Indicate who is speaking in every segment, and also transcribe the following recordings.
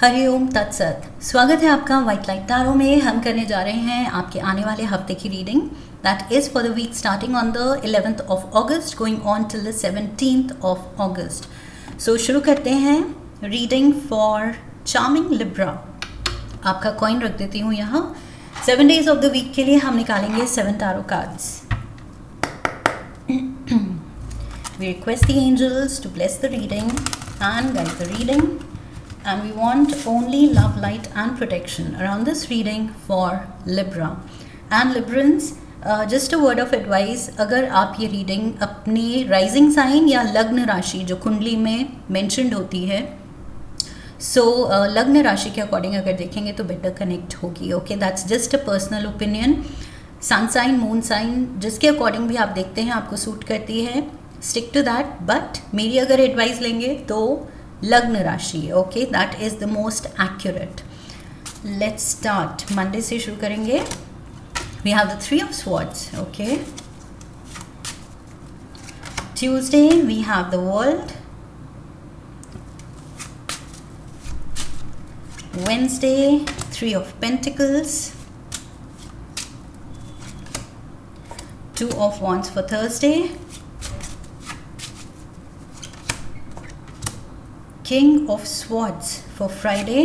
Speaker 1: हरिओम तत्सत। स्वागत है आपका वाइट लाइट टैरो में। हम करने जा रहे हैं आपके आने वाले हफ्ते की reading that is for the week starting on the 11th of August going on till the 17th of August। So शुरू करते हैं रीडिंग फॉर चार्मिंग लिब्रा। आपका कॉइन रख देती हूँ यहाँ। 7 days ऑफ द वीक के लिए हम निकालेंगे 7 tarot cards. We request the angels to bless the reading and guide the reading, and we want only love, light and protection around this reading for Libra and Librans. Just a word of advice, अगर आप ये reading अपने rising sign या लग्न राशि जो कुंडली में mentioned होती है, so लग्न राशि के अकॉर्डिंग अगर देखेंगे तो बेटर कनेक्ट होगी। Okay, that's just a personal opinion. Sun sign, moon sign जिसके अकॉर्डिंग भी आप देखते हैं आपको सूट करती है, स्टिक टू दैट। बट मेरी अगर एडवाइस लेंगे तो लग्न राशि, okay, that is the most accurate. Let's start. Monday से शुरू करेंगे। We have the 3 of Swords, okay. Tuesday we have the world. Wednesday 3 of Pentacles, 2 of Wands for Thursday, King of Swords for Friday,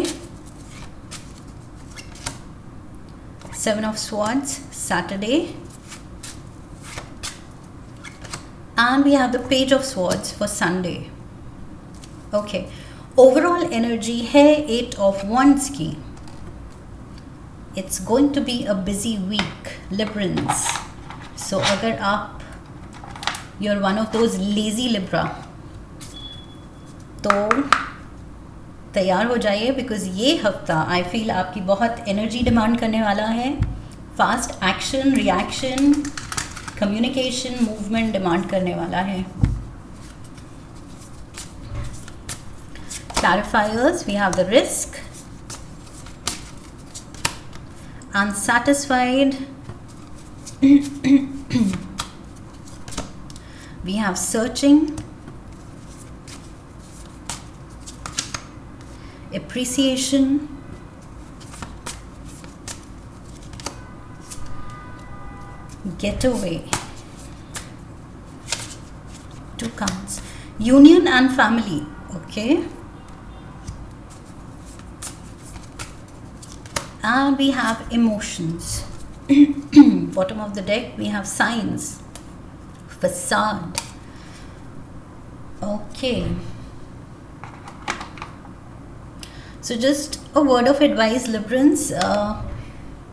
Speaker 1: 7 of Swords Saturday, and we have the Page of Swords for Sunday. Okay, overall energy है 8 of Wands की। It's going to be a busy week, Librans. So अगर आप you're one of those lazy Libra, तो तैयार हो जाइए, because ये हफ्ता आई फील आपकी बहुत एनर्जी डिमांड करने वाला है। Fast action, reaction, communication, movement demand करने वाला है। Clarifiers, we have the risk, unsatisfied, we have searching, appreciation, getaway, 2 cards, union and family, okay, and we have emotions. Bottom of the deck we have signs, facade, okay. So just a word of advice Librans,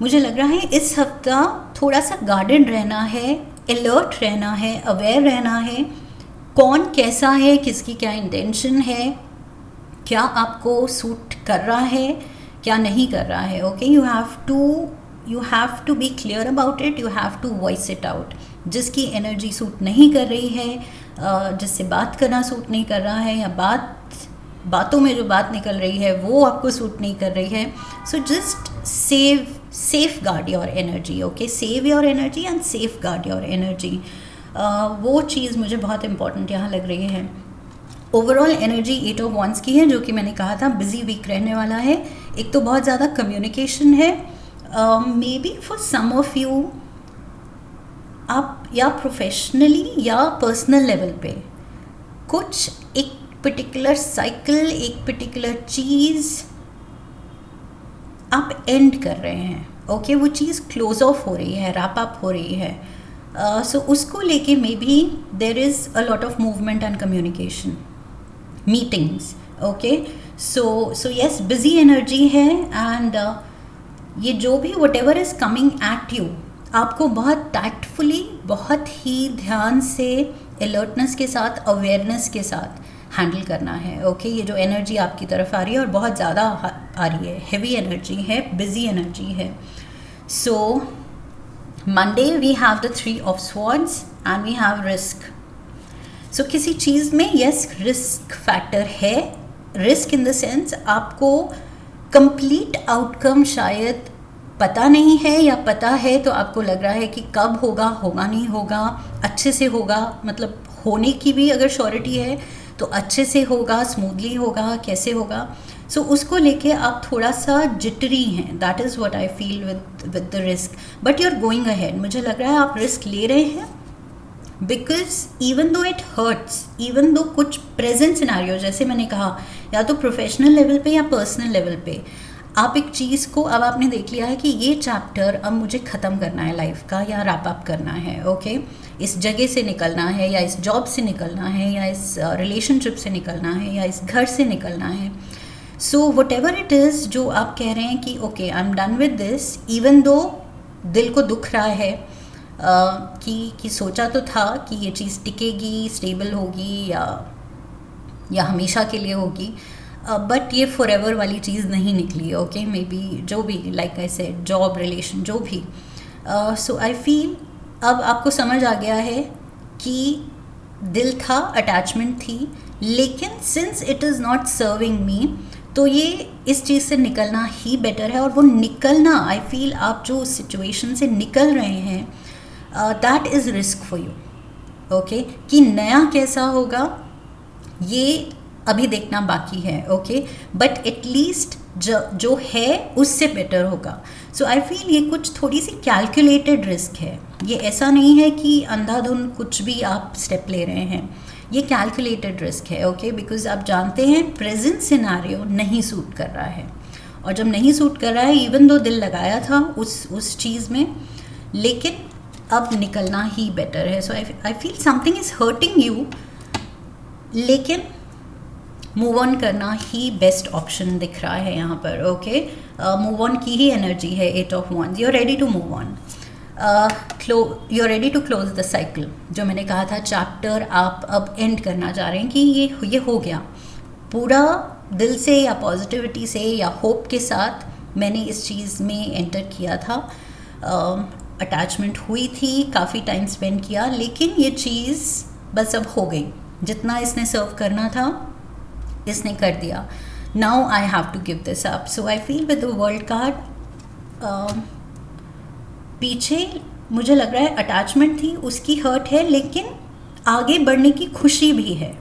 Speaker 1: मुझे लग रहा है इस हफ्ता थोड़ा सा garden रहना है, अलर्ट रहना है, अवेयर रहना है। कौन कैसा है, किसकी क्या इंटेंशन है, क्या आपको सूट कर रहा है, क्या नहीं कर रहा है। Okay, you have to be clear about it, you have to voice it out. जिसकी एनर्जी सूट नहीं कर रही है, जिससे बात करना सूट नहीं कर रहा है, या बातों में जो बात निकल रही है वो आपको सूट नहीं कर रही है, so just safe guard your energy. Okay, save your energy and safe guard your energy. वो चीज़ मुझे बहुत इंपॉर्टेंट यहाँ लग रही है। ओवरऑल एनर्जी 8 of Wands की है, जो कि मैंने कहा था बिजी वीक रहने वाला है। एक तो बहुत ज़्यादा कम्युनिकेशन है, maybe for some of you आप या प्रोफेशनली या पर्सनल लेवल पे कुछ एक पर्टिकुलर साइकिल, एक पर्टिकुलर चीज़ आप एंड कर रहे हैं। ओके, वो चीज़ क्लोज ऑफ हो रही है, रैप अप हो रही है। सो उसको लेके may be there is a lot of movement and communication, meetings. Okay, so yes, busy energy है। एंड ये जो भी what ever is coming at you, आपको बहुत टैक्टफुली, बहुत ही ध्यान से, अलर्टनेस के साथ, अवेयरनेस के साथ हैंडल करना है। ओके, ये जो एनर्जी आपकी तरफ आ रही है और बहुत ज़्यादा आ रही है, हेवी एनर्जी है, बिजी एनर्जी है। So Monday we have the 3 of Swords and we have risk. So किसी चीज़ में यस रिस्क फैक्टर है। रिस्क इन द सेंस आपको कंप्लीट आउटकम शायद पता नहीं है, या पता है तो आपको लग रहा है कि कब होगा, होगा नहीं होगा, अच्छे से होगा, मतलब होने की भी अगर श्योरिटी है तो अच्छे से होगा, स्मूथली होगा, कैसे होगा। सो उसको लेके आप थोड़ा सा जिटरी हैं. That is what I feel with the risk. But you are going ahead. मुझे लग रहा है आप रिस्क ले रहे हैं, because even though it hurts, even though कुछ प्रेजेंट सिनारियो, जैसे मैंने कहा, या तो प्रोफेशनल लेवल पे या पर्सनल लेवल पे आप एक चीज़ को, अब आपने देख लिया है कि ये चैप्टर अब मुझे ख़त्म करना है लाइफ का, या रैप अप करना है. ओके, इस जगह से निकलना है, या इस जॉब से निकलना है, या इस रिलेशनशिप से निकलना है, या इस घर से निकलना है. So what ever it is जो आप कह रहे हैं कि okay I am done with this, even though दिल को दुख रहा है कि सोचा तो था कि ये चीज़ टिकेगी, स्टेबल होगी, या हमेशा के लिए होगी, बट ये फॉरएवर वाली चीज़ नहीं निकली. ओके, मे बी जो भी, like I said, job, relation, जो भी. सो आई फील अब आपको समझ आ गया है कि दिल था, अटैचमेंट थी, लेकिन since it is not serving me, तो ये इस चीज़ से निकलना ही बेटर है. और वो निकलना, आई फील आप जो उस सिचुएशन से निकल रहे हैं, that is risk for you. Okay, कि नया कैसा होगा ये अभी देखना बाकी है. ओके, बट एटलीस्ट जो है उससे बेटर होगा. सो आई फील ये कुछ थोड़ी सी कैलकुलेटेड रिस्क है. ये ऐसा नहीं है कि अंधाधुन कुछ भी आप स्टेप ले रहे हैं. ये कैलकुलेटेड रिस्क है. ओके, बिकॉज आप जानते हैं प्रेजेंट सिनारियो नहीं सूट कर रहा है, और जब नहीं सूट कर रहा है, इवन दो दिल लगाया था उस चीज़ में, लेकिन अब निकलना ही बेटर है. So I feel something is hurting you, लेकिन मूव ऑन करना ही बेस्ट ऑप्शन दिख रहा है यहाँ पर. ओके, मूव ऑन की ही एनर्जी है. 8 of Wands, you are ready to move on, you are ready to close the cycle. जो मैंने कहा था चैप्टर आप अब एंड करना चाह रहे हैं कि ये हो गया. पूरा दिल से या पॉजिटिविटी से या होप के साथ मैंने इस चीज़ में एंटर किया था. अटैचमेंट हुई थी, काफ़ी टाइम स्पेंड किया, लेकिन ये चीज़ बस अब हो गई. जितना इसने सर्व करना था इसने कर दिया. Now I have to give this up. So I feel with the world card, पीछे मुझे लग रहा है अटैचमेंट थी, उसकी हर्ट है, लेकिन आगे बढ़ने की खुशी भी है.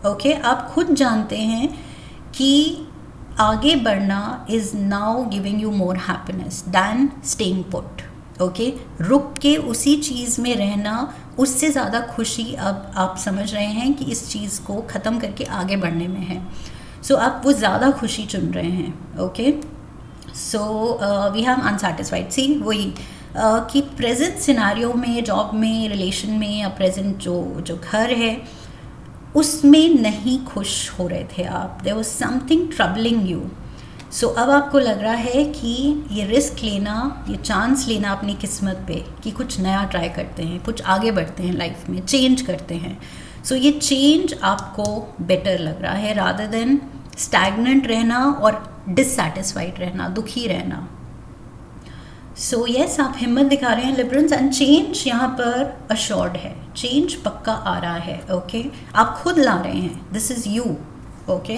Speaker 1: ओके, आप खुद जानते हैं कि आगे बढ़ना is now giving you more happiness than staying put. Okay, रुक के उसी चीज़ में रहना, उससे ज़्यादा खुशी अब आप समझ रहे हैं कि इस चीज़ को ख़त्म करके आगे बढ़ने में है. सो आप वो ज़्यादा खुशी चुन रहे हैं. Okay, so we have unsatisfied. See वही कि प्रेजेंट सिनारियो में, जॉब में, रिलेशन में, या प्रेजेंट जो घर है उसमें नहीं खुश हो रहे थे आप. There was something troubling you. So अब आपको लग रहा है कि ये रिस्क लेना, ये चांस लेना अपनी किस्मत पे कि कुछ नया ट्राई करते हैं, कुछ आगे बढ़ते हैं लाइफ में, चेंज करते हैं. सो ये चेंज आपको बेटर लग रहा है रादर देन स्टैग्नेंट रहना और डिससैटिस्फाइड रहना, दुखी रहना. सो यस, आप हिम्मत दिखा रहे हैं लिब्रन्स, एंड चेंज यहाँ पर अश्योर्ड है. चेंज पक्का आ रहा है. ओके, आप खुद ला रहे हैं. This is you. Okay,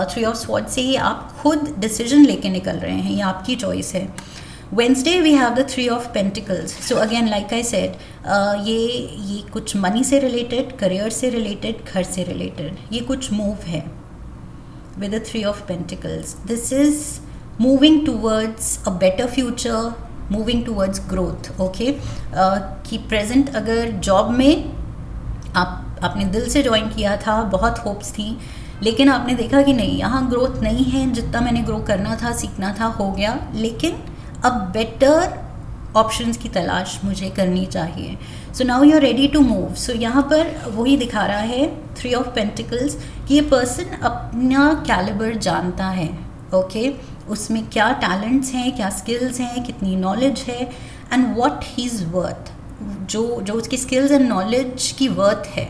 Speaker 1: 3 of Swords से आप खुद डिसीजन लेके निकल रहे हैं, ये आपकी चॉइस है. Wednesday we have the 3 of Pentacles. So again like I said, ये कुछ मनी से रिलेटेड, करियर से रिलेटेड, घर से रिलेटेड, ये कुछ मूव है with the 3 of Pentacles. This is moving towards a better future, moving towards growth. Okay, कि प्रेजेंट अगर जॉब में आपने दिल से ज्वाइन किया था, बहुत होप्स थी, लेकिन आपने देखा कि नहीं, यहाँ ग्रोथ नहीं है, जितना मैंने ग्रो करना था, सीखना था, हो गया, लेकिन अब बेटर ऑप्शंस की तलाश मुझे करनी चाहिए. So now you are ready to move. So यहाँ पर वही दिखा रहा है 3 of Pentacles कि ये पर्सन अपना कैलिबर जानता है. ओके, उसमें क्या टैलेंट्स हैं, क्या स्किल्स हैं, कितनी नॉलेज है, and what he is worth. जो उसकी स्किल्स एंड नॉलेज की वर्थ है,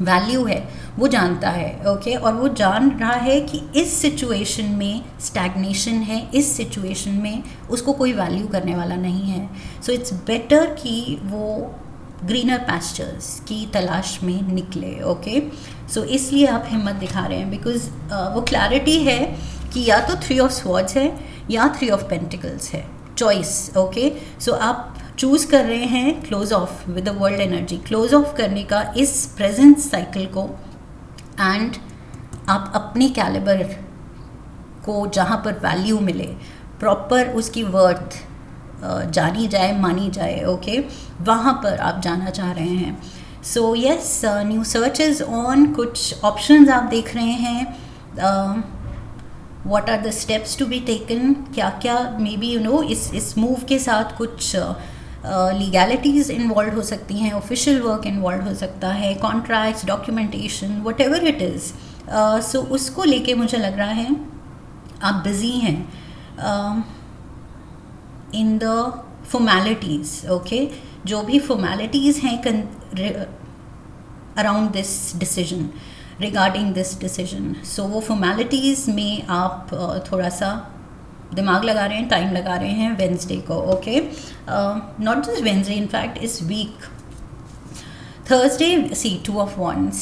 Speaker 1: वैल्यू है, वो जानता है. ओके, और वो जान रहा है कि इस सिचुएशन में स्टैग्नेशन है, इस सिचुएशन में उसको कोई वैल्यू करने वाला नहीं है. सो इट्स बेटर कि वो ग्रीनर पैस्चर्स की तलाश में निकले. ओके, सो इसलिए आप हिम्मत दिखा रहे हैं, बिकॉज वो क्लैरिटी है कि या तो 3 of Swords है या 3 of Pentacles है. चॉइस. ओके, सो आप चूज़ कर रहे हैं close of with the world energy, close of करने का इस प्रेजेंट साइकिल को, एंड आप अपने कैलिबर को जहाँ पर वैल्यू मिले, प्रॉपर उसकी वर्थ जानी जाए, मानी जाए, ओके, वहाँ पर आप जाना चाह रहे हैं. So yes, new search is on. कुछ ऑप्शंस आप देख रहे हैं. What are the steps to be taken, क्या क्या मे बी इस मूव के साथ कुछ लीगैलिटीज़ इन्वॉल्व हो सकती हैं, ऑफिशियल वर्क इन्वॉल्व हो सकता है, contracts, documentation, whatever it is. So उसको लेके मुझे लग रहा है आप बिज़ी हैं इन द फॉर्मेलिटीज़, ओके. जो भी फॉर्मेलिटीज़ हैं around this decision, regarding this decision, so वो फॉर्मेलिटीज़ में आप थोड़ा सा दिमाग लगा रहे हैं, टाइम लगा रहे हैं वेंसडे को, okay. Not just Wednesday, in fact this week. Thursday, see 2 of Wands,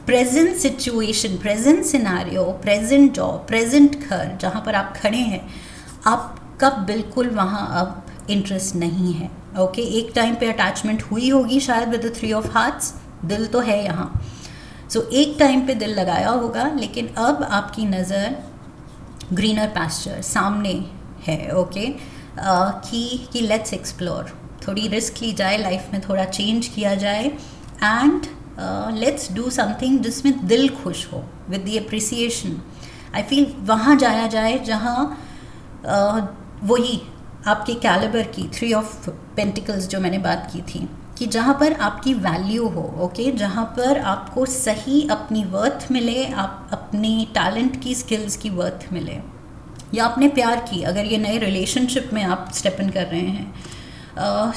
Speaker 1: present situation, present scenario, present job, present घर जहाँ पर आप खड़े हैं, आपका बिल्कुल वहाँ अब इंटरेस्ट नहीं है, ओके. एक टाइम पे अटैचमेंट हुई होगी शायद विद द 3 of Hearts, दिल तो है यहाँ. सो एक टाइम पे दिल लगाया होगा, लेकिन अब आपकी नज़र ग्रीनर पास्चर सामने है, ओके. कि लेट्स एक्सप्लोर, थोड़ी रिस्क ली जाए लाइफ में, थोड़ा चेंज किया जाए, एंड लेट्स डू समथिंग जिसमें दिल खुश हो with the appreciation. I feel वहाँ जाया जाए जहाँ वही आपके कैलिबर की 3 of Pentacles जो मैंने बात की थी, कि जहाँ पर आपकी वैल्यू हो, ओके. जहाँ पर आपको सही अपनी वर्थ मिले, आप अपने टैलेंट की, स्किल्स की वर्थ मिले, या अपने प्यार की, अगर ये नए रिलेशनशिप में आप स्टेप इन कर रहे हैं,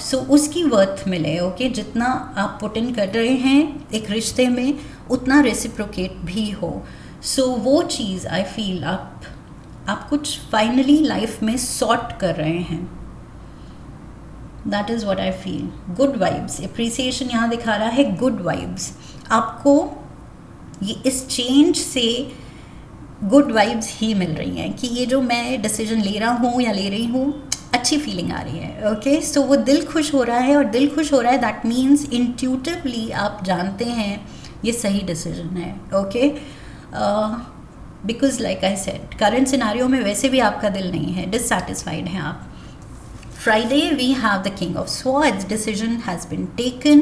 Speaker 1: सो उसकी वर्थ मिले, ओके. जितना आप पुट इन कर रहे हैं एक रिश्ते में, उतना रेसिप्रोकेट भी हो. सो वो चीज़ आई फील आप कुछ फाइनली लाइफ में सॉर्ट कर रहे हैं. That is what I feel. Good vibes, appreciation यहाँ दिखा रहा है, गुड वाइब्स. आपको ये इस चेंज से गुड वाइब्स ही मिल रही हैं कि ये जो मैं डिसीजन ले रहा हूँ या ले रही हूँ, अच्छी फीलिंग आ रही है, ओके. सो वो दिल खुश हो रहा है, और दिल खुश हो रहा है दैट मीन्स इंट्यूटिवली आप जानते हैं ये सही डिसीजन है, okay. Because like I said, current scenario में वैसे भी आपका दिल नहीं है, डिससैटिस्फाइड हैं आप. Friday we have the King of Swords. Decision has been taken.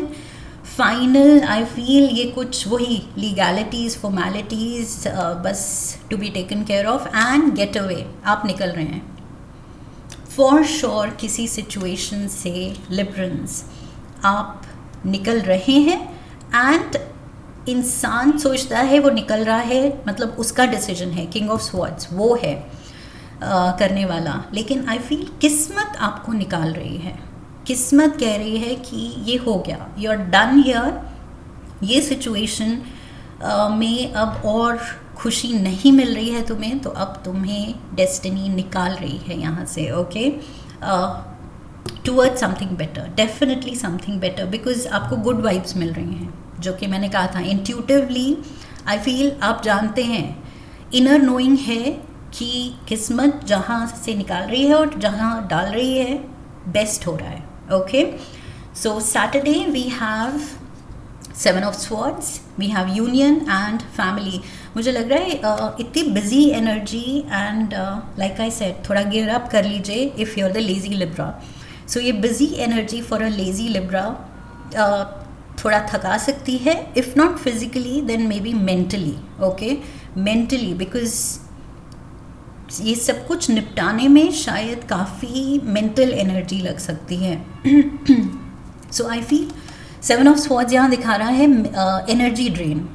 Speaker 1: Final, I feel ये कुछ वही legalities, formalities बस to be taken care of and get away. आप निकल रहे हैं for sure किसी situation से. Liberals, आप निकल रहे हैं, and इंसान सोचता है वो निकल रहा है, मतलब उसका डिसीजन है. King of Swords वो है करने वाला, लेकिन आई फील किस्मत आपको निकाल रही है. किस्मत कह रही है कि ये हो गया, यू आर डन हियर, ये सिचुएशन में अब और खुशी नहीं मिल रही है तुम्हें, तो अब तुम्हें डेस्टिनी निकाल रही है यहाँ से, okay. Towards something better, definitely something better, because आपको गुड वाइब्स मिल रही हैं, जो कि मैंने कहा था इंट्यूटिवली आई फील आप जानते हैं, इनर नोइंग है कि किस्मत जहाँ से निकाल रही है और जहाँ डाल रही है बेस्ट हो रहा है, okay. So Saturday we have 7 of Swords, we have union and family. मुझे लग रहा है इतनी busy energy, and like I said, थोड़ा गियर अप कर लीजिए if you are the lazy Libra. So ये busy energy for a lazy Libra थोड़ा थका सकती है, if not physically then maybe mentally, okay. Mentally, because ये सब कुछ निपटाने में शायद काफ़ी मेंटल एनर्जी लग सकती है. So I feel 7 of Swords यहाँ दिखा रहा है एनर्जी ड्रेन.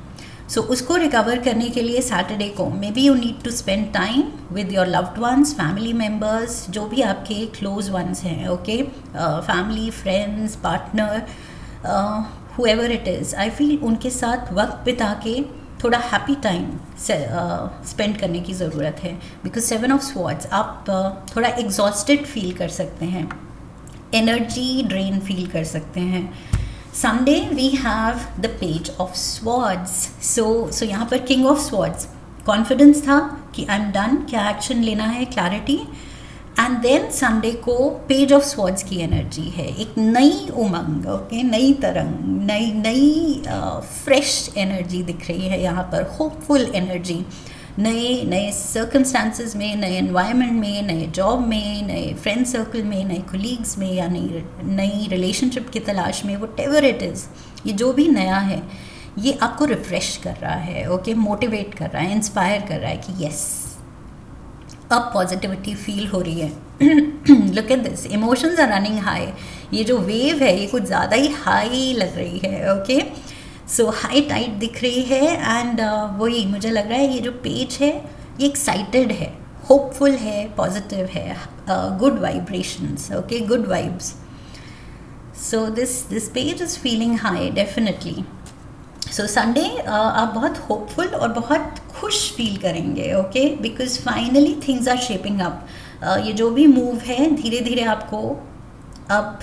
Speaker 1: सो उसको रिकवर करने के लिए सैटरडे को maybe you need to spend time with your loved ones, family members, जो भी आपके क्लोज वंस हैं, okay. Family, friends, partner, whoever it is, I feel उनके साथ वक्त बिता के थोड़ा हैप्पी टाइम स्पेंड करने की ज़रूरत है. बिकॉज 7 of Swords आप थोड़ा एग्जॉस्टेड फील कर सकते हैं, एनर्जी ड्रेन फील कर सकते हैं. Sunday we have the page of swords. So यहाँ पर किंग ऑफ स्वॉर्ड्स, कॉन्फिडेंस था कि आई एम डन, क्या एक्शन लेना है, क्लैरिटी. एंड देन संडे को पेज ऑफ स्वॉर्ड्स की एनर्जी है, एक नई उमंग, ओके, नई तरंग, नई फ्रेश एनर्जी दिख रही है यहाँ पर, होपफुल एनर्जी. नए नए सर्कमस्टांसेस में, नए एनवायरनमेंट में, नए जॉब में, नए फ्रेंड सर्कल में, नए कोलीग्स में, या नई रिलेशनशिप की तलाश में, व्हाटएवर इट इज़, ये जो भी नया है ये आपको रिफ़्रेश कर रहा है, ओके, मोटिवेट कर रहा है, इंस्पायर कर रहा है कि यस अब पॉजिटिविटी फील हो रही है. Look at this, emotions are running high. ये जो वेव है ये कुछ ज़्यादा ही हाई लग रही है, ओके. सो हाई टाइट दिख रही है एंड वही मुझे लग रहा है ये जो पेज है ये एक्साइटेड है, होपफुल है, पॉजिटिव है, good vibrations, okay, good vibes. So this page is feeling high definitely. So Sunday आप बहुत होपफुल और बहुत खुश फील करेंगे, okay, because finally things are shaping up. ये जो भी मूव है धीरे धीरे आपको अब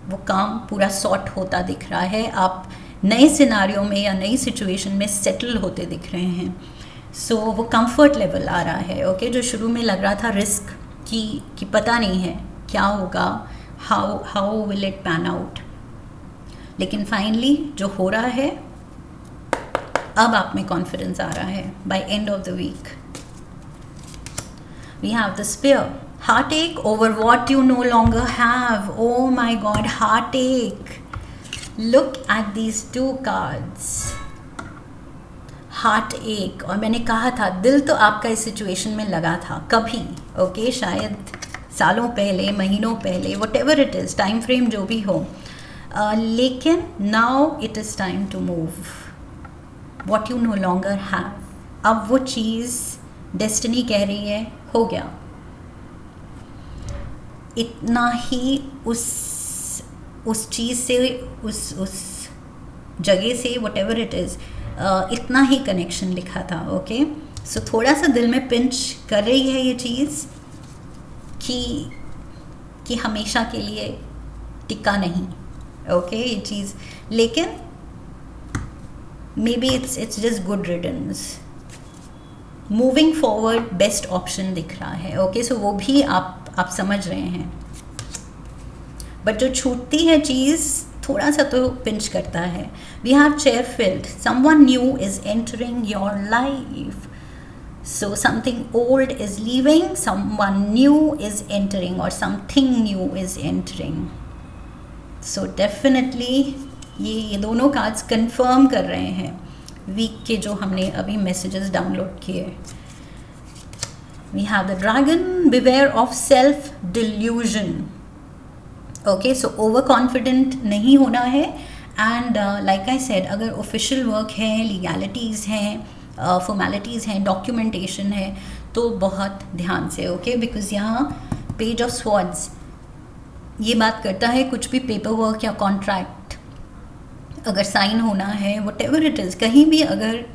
Speaker 1: वो काम पूरा सॉर्ट होता दिख रहा है. आप नए सिनारियों में या नई सिचुएशन में सेटल होते दिख रहे हैं. सो वो कंफर्ट लेवल आ रहा है, ओके. जो शुरू में लग रहा था रिस्क कि पता नहीं है क्या होगा, how will it pan out, लेकिन फाइनली जो हो रहा है अब आप में कॉन्फिडेंस आ रहा है. By end of the week we have the spare. heartache over what you no longer have. Oh my god, heartache. Look at these two cards. heartache. और मैंने कहा था दिल तो आपका इस सिचुएशन में लगा था कभी, ओके, शायद सालों पहले, महीनों पहले, whatever it is, time frame जो भी हो, लेकिन now it is time to move what you no longer have. अब वो चीज़ डेस्टिनी कह रही है हो गया, इतना ही उस चीज़ से, उस जगह से, whatever it is, इतना ही कनेक्शन लिखा था, ओके. सो थोड़ा सा दिल में पिंच कर रही है ये चीज़ कि हमेशा के लिए टिका नहीं, ओके, ये चीज़, लेकिन maybe it's just good riddance. Moving forward best option दिख रहा है, ओके. सो वो भी आप समझ रहे हैं, बट जो छूटती है चीज़ थोड़ा सा तो पिंच करता है. We have chair filled. Someone new is entering your life. So something old is leaving, someone new is entering, और something new is entering. So definitely ये दोनों कार्ड्स कंफर्म कर रहे हैं वीक के जो हमने अभी मैसेजेस डाउनलोड किए. We have the dragon. Beware of self delusion. Okay, so overconfident नहीं होना है. And like I said, अगर official work है, legalities हैं, formalities हैं, documentation है, तो बहुत ध्यान से, okay, because यहाँ page of swords ये बात करता है कुछ भी पेपर वर्क या कॉन्ट्रैक्ट अगर साइन होना है, whatever it is, कहीं भी अगर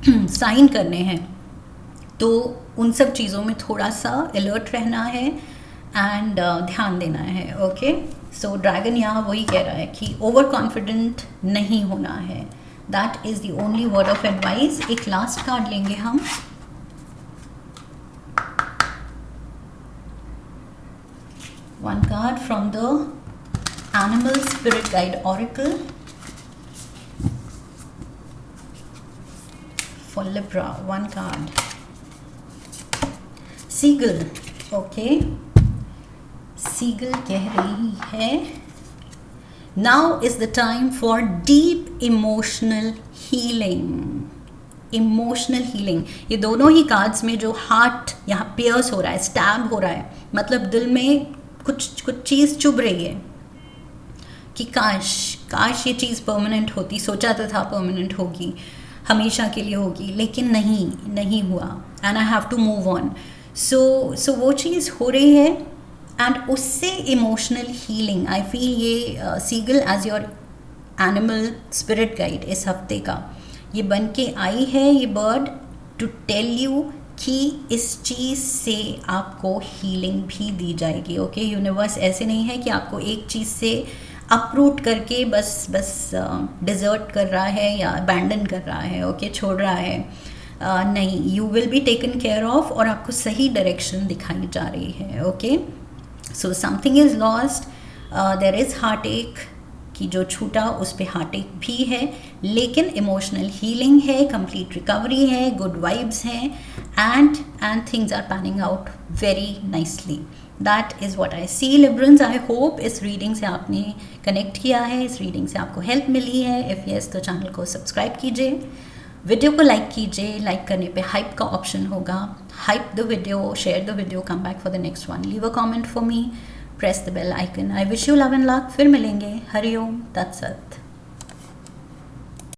Speaker 1: साइन करने हैं तो उन सब चीज़ों में थोड़ा सा अलर्ट रहना है एंड ध्यान देना है, ओके. सो ड्रैगन यहाँ वही कह रहा है कि ओवर कॉन्फिडेंट नहीं होना है. That is the only word of advice. एक लास्ट कार्ड लेंगे हम. One card from the animal spirit guide oracle for Libra. One card seagull, okay. Seagull कह रही है now is the time for deep emotional healing. Emotional healing, ये दोनों ही cards में जो हार्ट यहाँ पियर्स हो रहा है, स्टैब हो रहा है, मतलब दिल में कुछ चीज़ चुभ रही है कि काश ये चीज़ परमानेंट होती. सोचा तो था परमानेंट होगी, हमेशा के लिए होगी, लेकिन नहीं हुआ. And I have to move on. So वो चीज़ हो रही है एंड उससे इमोशनल हीलिंग आई फील ये seagull as your animal spirit guide इस हफ्ते का ये बन के आई है, ये बर्ड, टू टेल यू कि इस चीज़ से आपको हीलिंग भी दी जाएगी, ओके. यूनिवर्स ऐसे नहीं है कि आपको एक चीज़ से अपरूट करके बस डिज़र्ट कर रहा है या अबैंडन कर रहा है, ओके, छोड़ रहा है. नहीं, you will be taken care of और आपको सही डायरेक्शन दिखाई जा रही है, okay. So something is lost. There is heartache कि जो छूटा उस पे हार्ट एक भी है, लेकिन इमोशनल हीलिंग है, कंप्लीट रिकवरी है, गुड वाइब्स हैं and things are panning out very nicely. That is what I see, Librans. I hope इस रीडिंग से आपने कनेक्ट किया है, इस रीडिंग से आपको हेल्प मिली है. इफ़ यस तो चैनल को सब्सक्राइब कीजिए, वीडियो को लाइक कीजिए. लाइक करने पे हाइप का ऑप्शन होगा. Hype the video, share the video, come back for the next one, leave a comment for me, press the bell icon. I wish you love and luck. फिर मिलेंगे. हरिओम तत्सत.